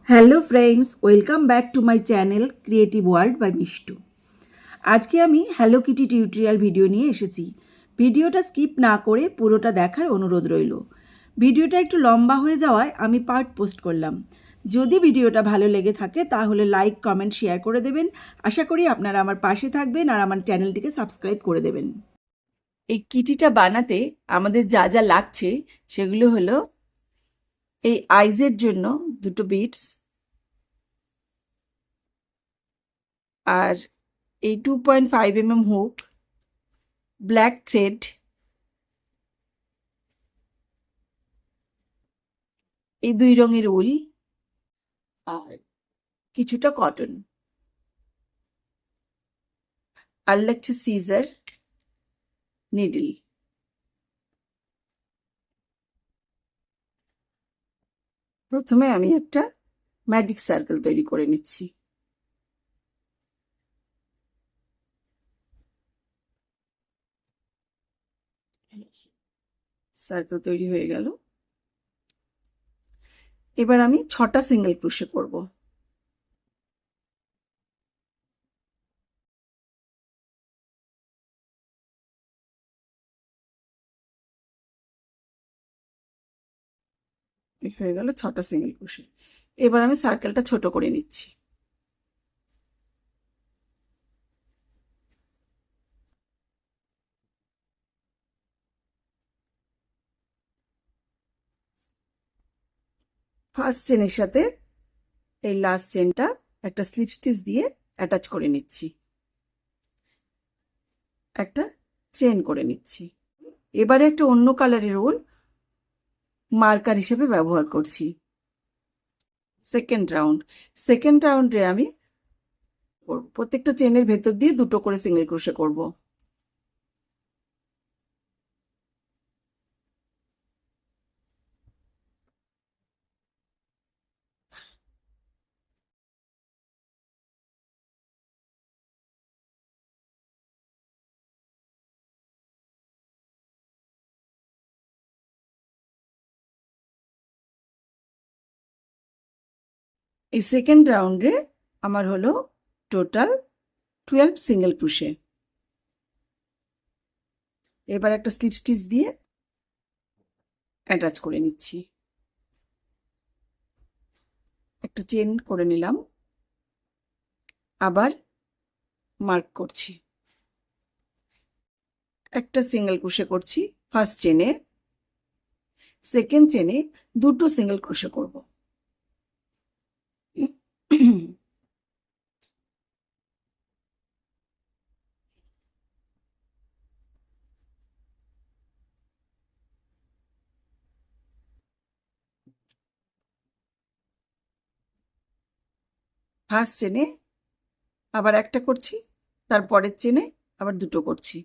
Hello friends, welcome back to my channel creative world by Mishtu. আজকে আমি hello Kitty tutorial video নিয়ে এসেছি। ভিডিওটা স্কিপ না করে পুরোটা দেখার অনুরোধ রইল। ভিডিওটা একটু লম্বা হয়ে যাওয়ায় আমি পার্ট পোস্ট করলাম। যদি ভিডিওটা ভালো লেগে থাকে তাহলে লাইক, কমেন্ট, শেয়ার করে দেবেন। আশা করি আপনারা আমার পাশে থাকবেন আর আমার চ্যানেলটিকে সাবস্ক্রাইব করে দেবেন। এই কিটিটা বানাতে আমাদের যা যা লাগছে সেগুলো হলো এই আইজের জন্য দুটো বিটস, আর এই 2.5 mm হুক, ব্ল্যাক থ্রেড, এই দুই রঙের উল, আর কিছুটা কটন, আর লাগছে সিজার, নিডল। প্রথমে আমি একটা ম্যাজিক সার্কেল তৈরি করে নিচ্ছি। সার্কেল তৈরি হয়ে গেল। এবার আমি 6টা সিঙ্গেল ক্রোশে করব। হয়ে গেল 6টা সিঙ্গেল ক্রোশে। এবার আমি সার্কেলটা ছোট করে নিচ্ছি। ফার্স্ট চেনের সাথে এই লাস্ট চেনটা একটা স্লিপ স্টিচ দিয়ে অ্যাটাচ করে নিচ্ছি, একটা চেন করে নিচ্ছি। এবারে একটা অন্য কালারের উল মার্কার হিসেবে ব্যবহার করছি। সেকেন্ড রাউন্ডে আমি প্রত্যেকটা চেনের ভেতর দিয়ে দুটো করে সিঙ্গেল ক্রোশে করব। এই সেকেন্ড রাউন্ডে আমার হলো টোটাল 12 সিঙ্গেল ক্রোশে। এবার একটা স্লিপ স্টিচ দিয়ে অ্যাটাচ করে নিচ্ছি, একটা চেন করে নিলাম, আবার মার্ক করছি, একটা সিঙ্গেল ক্রোশে করছি ফার্স্ট চেনে, সেকেন্ড চেনে দুটো সিঙ্গেল ক্রোশে করব। ফার্স্ট চেনে আবার একটা করছি, তারপরের চেনে আবার দুটো করছি।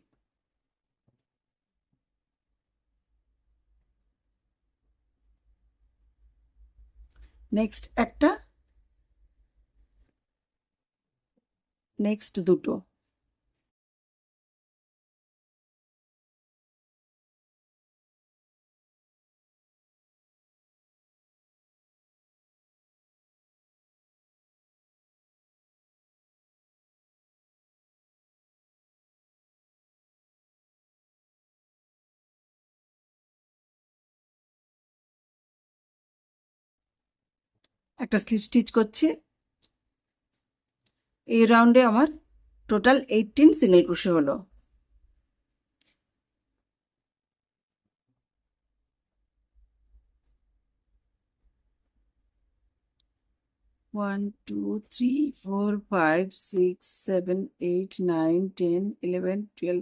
নেক্সট একটা, নেক্সট দুটো, একটা স্লিপ স্টিচ করছি। এই রাউন্ডে আমার টোটাল 18 সিঙ্গেল ক্রোশে হলো। One, two, three, four, five, six, seven, eight, nine, 10, 11, 12,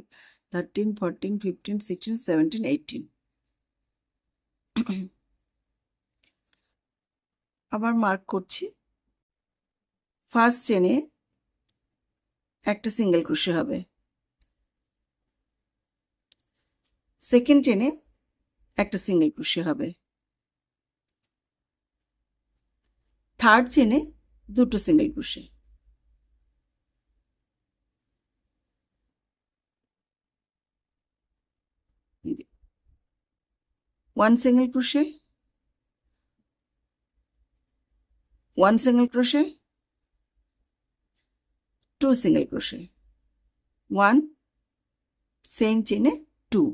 13, 14, 15, 16, 17, 18। আবার মার্ক করছি। ফার্স্ট চেনে একটা সিঙ্গেল ক্রোশে হবে, সেকেন্ড চেনে একটা সিঙ্গেল ক্রোশে হবে, থার্ড চেনে দুটো single crochet, one single crochet, 1 single crochet, 2 single crochet, 1 same চেনে 2,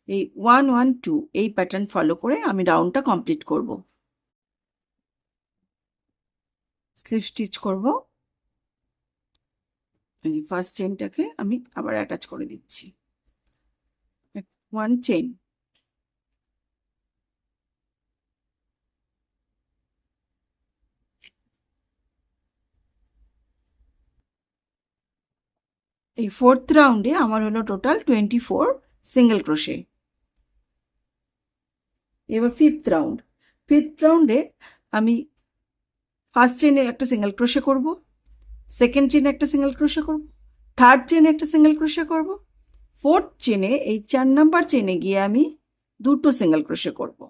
এই 1 1 2 এই প্যাটার্ন ফলো করে আমি রাউন্ডটা কমপ্লিট করব। স্লিপ স্টিচ করব। এই ফার্স্ট চেনটাকে আমি আবার অ্যাটাচ করে দিচ্ছি, 1 চেন, এই ফোর্থ রাউন্ডে আমার হলো টোটাল 24 সিঙ্গেল ক্রোশে। এবার ফিফথ রাউন্ডে আমি ফার্স্ট চেনে একটা সিঙ্গেল ক্রোশে করব, সেকেন্ড চেনে একটা সিঙ্গেল ক্রোশে করব, থার্ড চেনে একটা সিঙ্গেল ক্রোশে করব, ফোর্থ চেনে এই 4 নাম্বার চেনে গিয়ে আমি 2টো সিঙ্গেল ক্রোশে করব।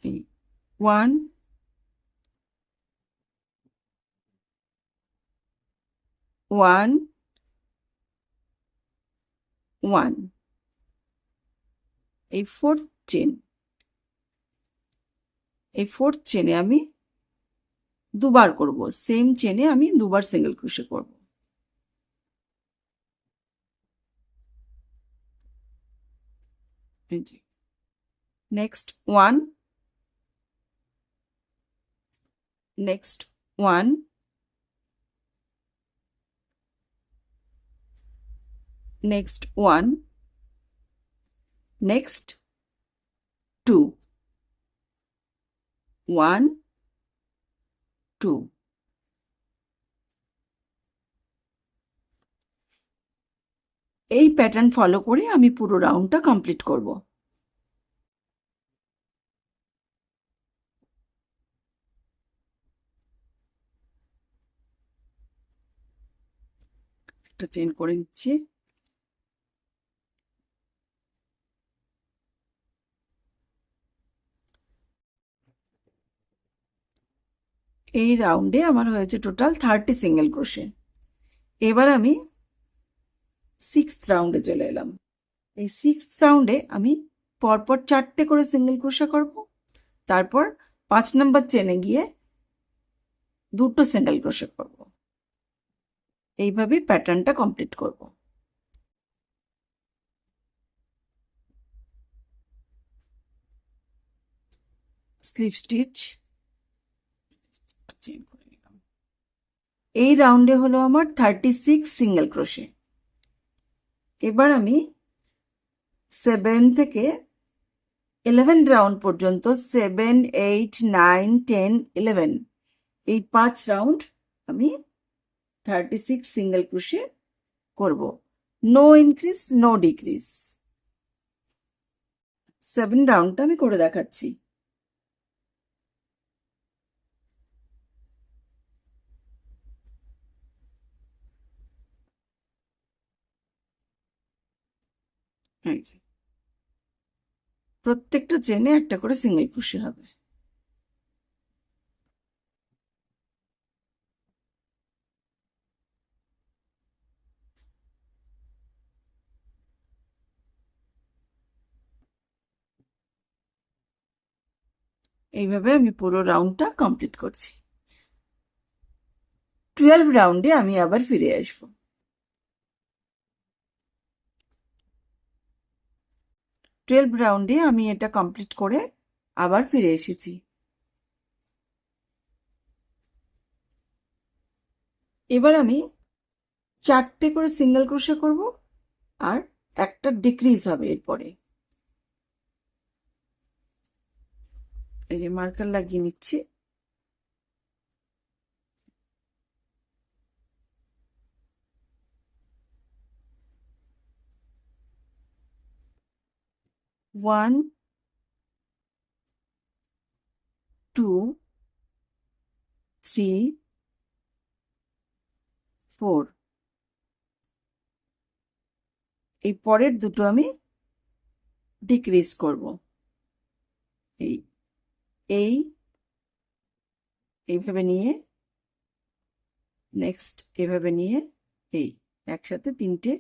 এই 1 1 1, এই ফোর্থ চেনে আমি দুবার করব, সেম চেনে আমি দুবার সিঙ্গেল ক্রোশে করব। নেক্সট 1, নেক্সট 1, নেক্সট 1, নেক্সট 2, 1 2, এই প্যাটার্ন ফলো করে আমি পুরো রাউন্ডটা কমপ্লিট করব। একটা চেন করে নিচ্ছি, এই রাউন্ডে আমার হয়েছে টোটাল 30 সিঙ্গেল ক্রোশে। এবার আমি 6th রাউন্ডে চলে এলাম। এই 6th রাউন্ডে আমি পরপর 4টে করে সিঙ্গেল ক্রোশে করব, তারপর 5 নাম্বার চেনে গিয়ে 2টো সিঙ্গেল ক্রোশে করব। এইভাবে প্যাটার্নটা কমপ্লিট করব। স্লিপ স্টিচ, চেন করে নিলাম। এই রাউন্ডে হলো আমার 36 সিঙ্গেল ক্রোশে। এবার আমি 7 থেকে 11 রাউন্ড পর্যন্ত 7 8 9 10 11 এই 5 রাউন্ড আমি 36 সিঙ্গেল ক্রোশে করব, নো ইনক্রিজ নো ডিক্রিজ। 7 রাউন্ডটা আমি করে দেখাচ্ছি। প্রত্যেকটা চেনে একটা করে সিঙ্গেল ক্রোশে হবে। এইভাবে আমি পুরো রাউন্ডটা কমপ্লিট করছি। 12 রাউন্ডে আমি আবার ফিরে আসব। 12 রাউন্ডে আমি এটা কমপ্লিট করে আবার ফিরে এসেছি। এবার আমি 4টে করে সিঙ্গেল ক্রোশে করব আর একটা ডিক্রিজ হবে এরপরে। এই যে মার্কার লাগিয়ে নিচ্ছি। ওয়ান 2 3 4, এই পরের দুটো আমি ডিক্রিজ করব। এই এইভাবে নিয়ে নেক্সট এভাবে নিয়ে এই একসাথে 3টে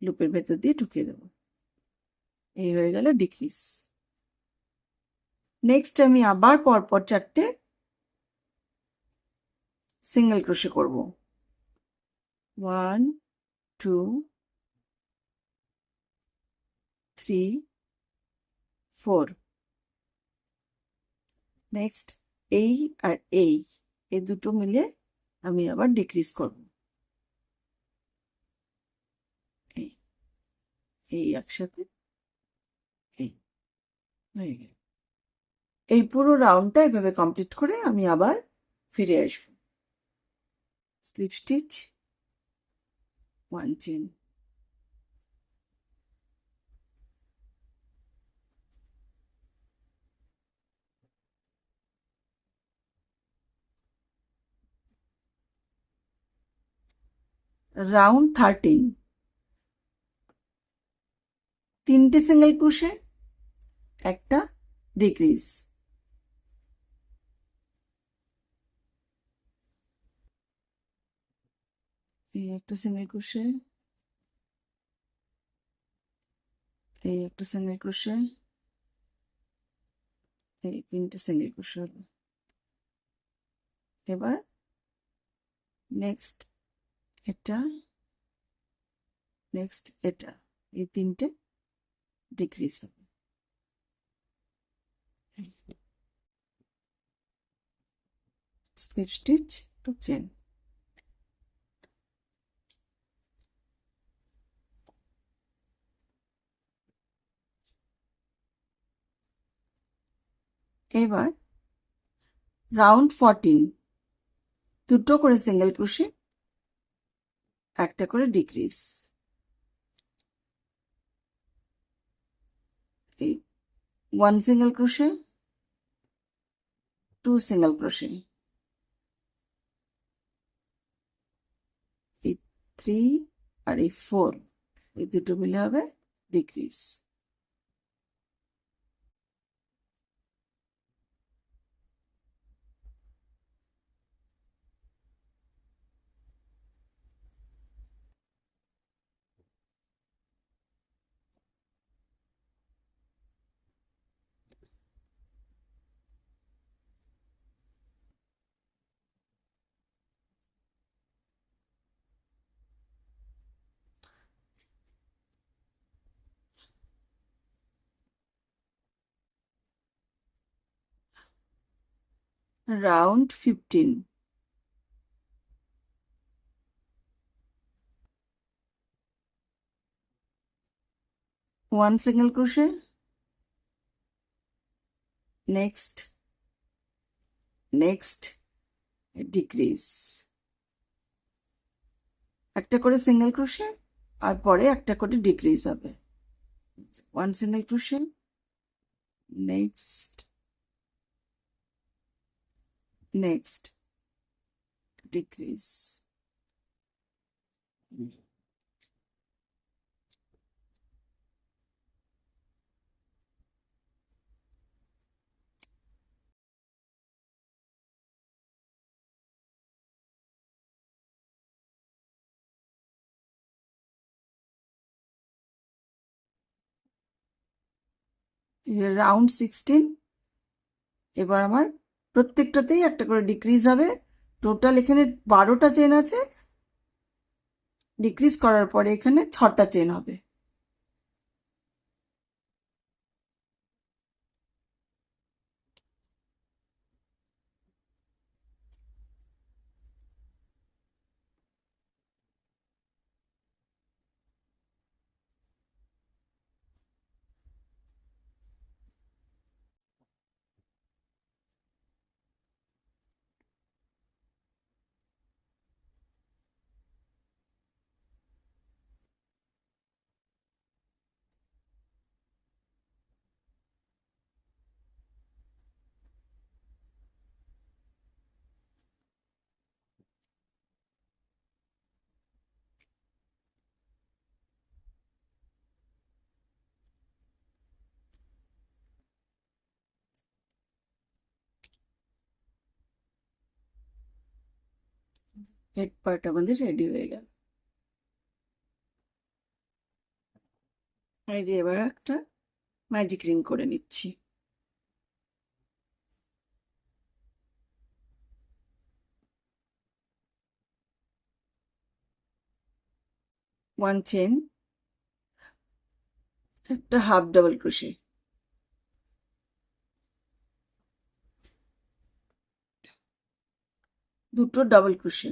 লুপের ভেতর দিয়ে ঢুকিয়ে দেব। এই হয়ে গেল ডিক্রিজ। নেক্সট আমি আবার পরপর 4টে সিঙ্গেল ক্রোশে করব। 1 2 3 4। নেক্সট এই আর এই দুটো মিলে আমি আবার ডিক্রিজ করব। এই একসাথে এই পুরো রাউন্ডটা এভাবে কমপ্লিট করে আমি আবার ফিরে আসব। Slip stitch, 1 chain. রাউন্ড 13, 3টে সিঙ্গেল ক্রোশে, একটা ডিক্রিজ। এই একটা সিঙ্গেল ক্রোশে, এই একটা সিঙ্গেল ক্রোশে, এই 3টে সিঙ্গেল ক্রোশে হলো। এবার নেক্সট এটা, নেক্সট এটা, এই 3টে ডিক্রিজ হবে। Slip stitch to chain. এবার রাউন্ড 14, দুটো করে সিঙ্গেল ক্রোশে, একটা করে ডিক্রিজ। এই 1 সিঙ্গেল ক্রোশে, 2 সিঙ্গেল ক্রোশে, এই 3 আর এই 4, এই দুটো মিলে হবে decrease. Round 15, 1 single crochet, next next decrease, একটা করে সিঙ্গেল ক্রোশে আর পরে একটা করে ডিক্রিজ হবে। 1 single crochet, next next decrease. Round 16, এবার আমার প্রত্যেকটাতেই একটা করে ডিক্রিজ হবে। টোটাল এখানে 12টা চেন আছে, ডিক্রিজ করার পরে এখানে 6টা চেন হবে। হেড পার্ট আমাদের রেডি হয়ে গেল। এই যে এবার একটা ম্যাজিক রিং করে নিচ্ছি। ওয়ান চেন, একটা হাফ ডাবল ক্রোশে, দুটো ডাবল ক্রোশে,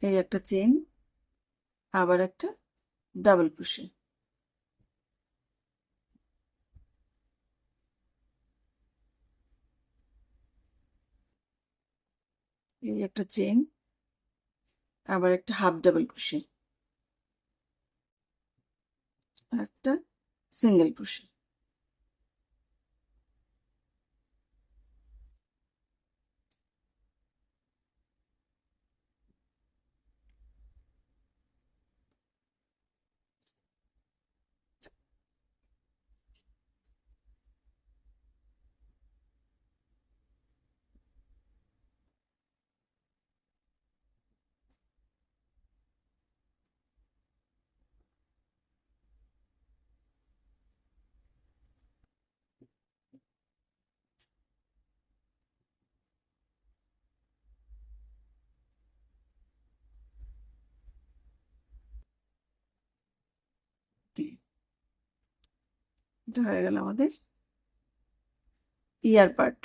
এই একটা চেন, আবার একটা ডাবল ক্রোশে, এই একটা চেন, আবার একটা হাফ ডাবল ক্রোশে, একটা সিঙ্গেল ক্রোশে। এটা হয়ে গেল আমাদের ইয়ার পার্ট।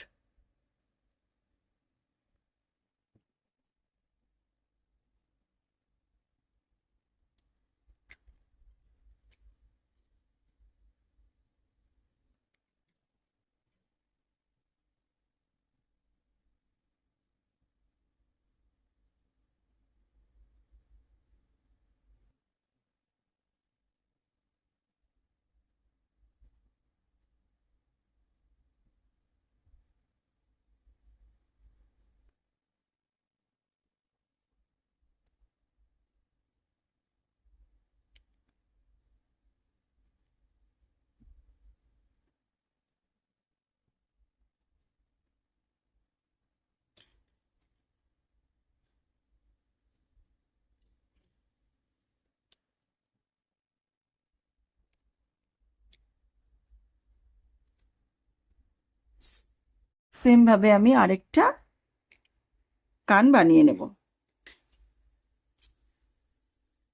সেম ভাবে আমি আরেকটা কান বানিয়ে নেব।